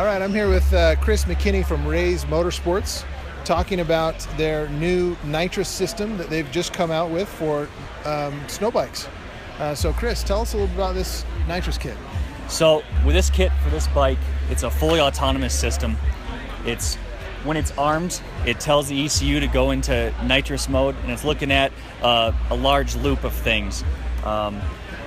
All right, I'm here with Chris McKinney from RAZE Motorsports, talking about their new Nitrous system that they've just come out with for snowbikes. So Chris, tell us a little bit about this Nitrous kit. So with this kit for this bike, it's a fully autonomous system. When it's armed, it tells the ECU to go into nitrous mode, and it's looking at a large loop of things.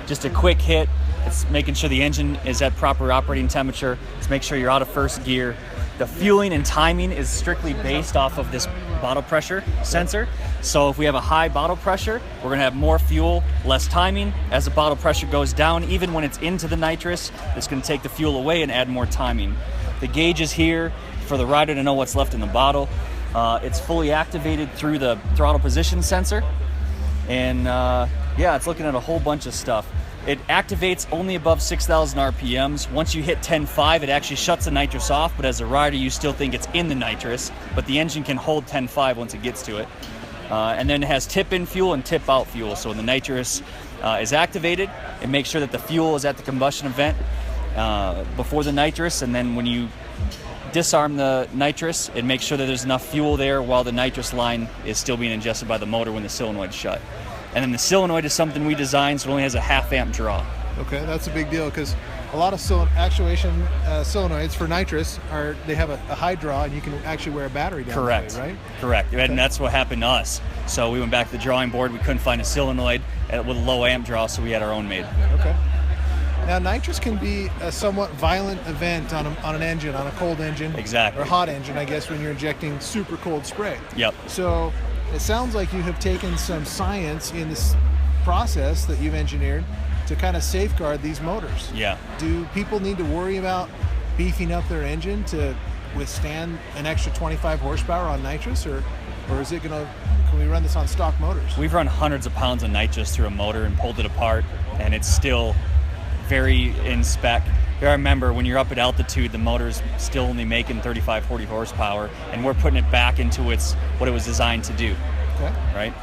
Just a quick hit. It's making sure the engine is at proper operating temperature. It's make sure you're out of first gear. The fueling and timing is strictly based off of this bottle pressure sensor. So if we have a high bottle pressure, we're gonna have more fuel, less timing. As the bottle pressure goes down, even when it's into the nitrous, it's gonna take the fuel away and add more timing. The gauge is here for the rider to know what's left in the bottle. It's fully activated through the throttle position sensor. And yeah, it's looking at a whole bunch of stuff. It activates only above 6,000 RPMs. Once you hit 10.5, it actually shuts the nitrous off, but as a rider, you still think it's in the nitrous, but the engine can hold 10.5 once it gets to it. And then it has tip-in fuel and tip-out fuel. So when the nitrous is activated, it makes sure that the fuel is at the combustion event before the nitrous, and then when you disarm the nitrous, it makes sure that there's enough fuel there while the nitrous line is still being ingested by the motor when the solenoid's shut. And then the solenoid is something we designed, so it only has a 1/2 amp draw. Okay, that's a big deal because a lot of actuation solenoids for nitrous they have a high draw, and you can actually wear a battery down. Correct. The way, right? Correct. Okay. And that's what happened to us. So we went back to the drawing board. We couldn't find a solenoid with a low amp draw, so we had our own made. Okay. Now, nitrous can be a somewhat violent event on an engine, on a cold engine. Exactly. Or a hot engine, I guess, when you're injecting super cold spray. Yep. So it sounds like you have taken some science in this process that you've engineered to kind of safeguard these motors. Yeah. Do people need to worry about beefing up their engine to withstand an extra 25 horsepower on nitrous, or is it can we run this on stock motors? We've run hundreds of pounds of nitrous through a motor and pulled it apart, and it's still very in spec. I remember when you're up at altitude, the motor's still only making 35, 40 horsepower, and we're putting it back into what it was designed to do. Okay. Right?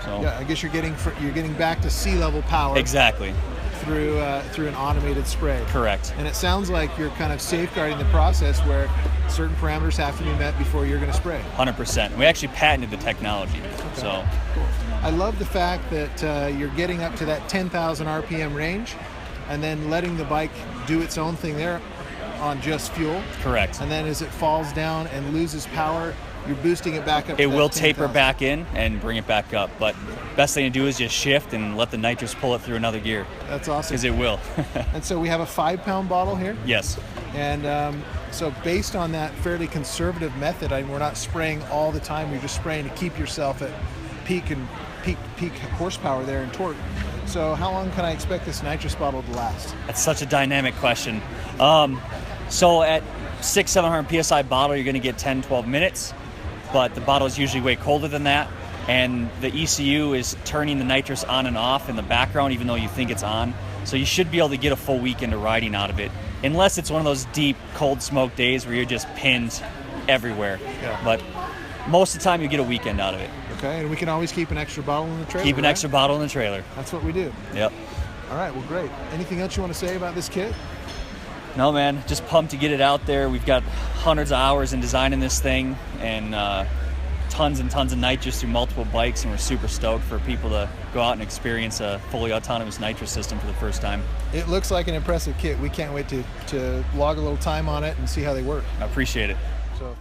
So yeah, I guess you're getting back to sea level power. Exactly. Through an automated spray. Correct. And it sounds like you're kind of safeguarding the process where certain parameters have to be met before you're going to spray. 100%. We actually patented the technology. Okay. So cool. I love the fact that you're getting up to that 10,000 RPM range, and then letting the bike do its own thing there on just fuel. Correct. And then as it falls down and loses power, you're boosting it back up. It will taper back in and bring it back up, but best thing to do is just shift and let the nitrous pull it through another gear. That's awesome. Because it will. And so we have a 5-pound bottle here. Yes. And so based on that fairly conservative method, we're not spraying all the time. You're just spraying to keep yourself at peak horsepower there and torque. So how long can I expect this nitrous bottle to last? That's such a dynamic question. So at 600-700 PSI bottle, you're going to get 10-12 minutes, but the bottle is usually way colder than that, and the ECU is turning the nitrous on and off in the background even though you think it's on. So you should be able to get a full weekend of riding out of it, unless it's one of those deep cold smoke days where you're just pinned everywhere. Yeah. But most of the time you get a weekend out of it. Okay, and we can always keep an extra bottle in the trailer. Keep an extra bottle in the trailer. That's what we do. Yep. All right, well, great. Anything else you want to say about this kit? No, man, just pumped to get it out there. We've got hundreds of hours in designing this thing, and tons and tons of nitrous through multiple bikes, and we're super stoked for people to go out and experience a fully autonomous nitrous system for the first time. It looks like an impressive kit. We can't wait to log a little time on it and see how they work. I appreciate it. So.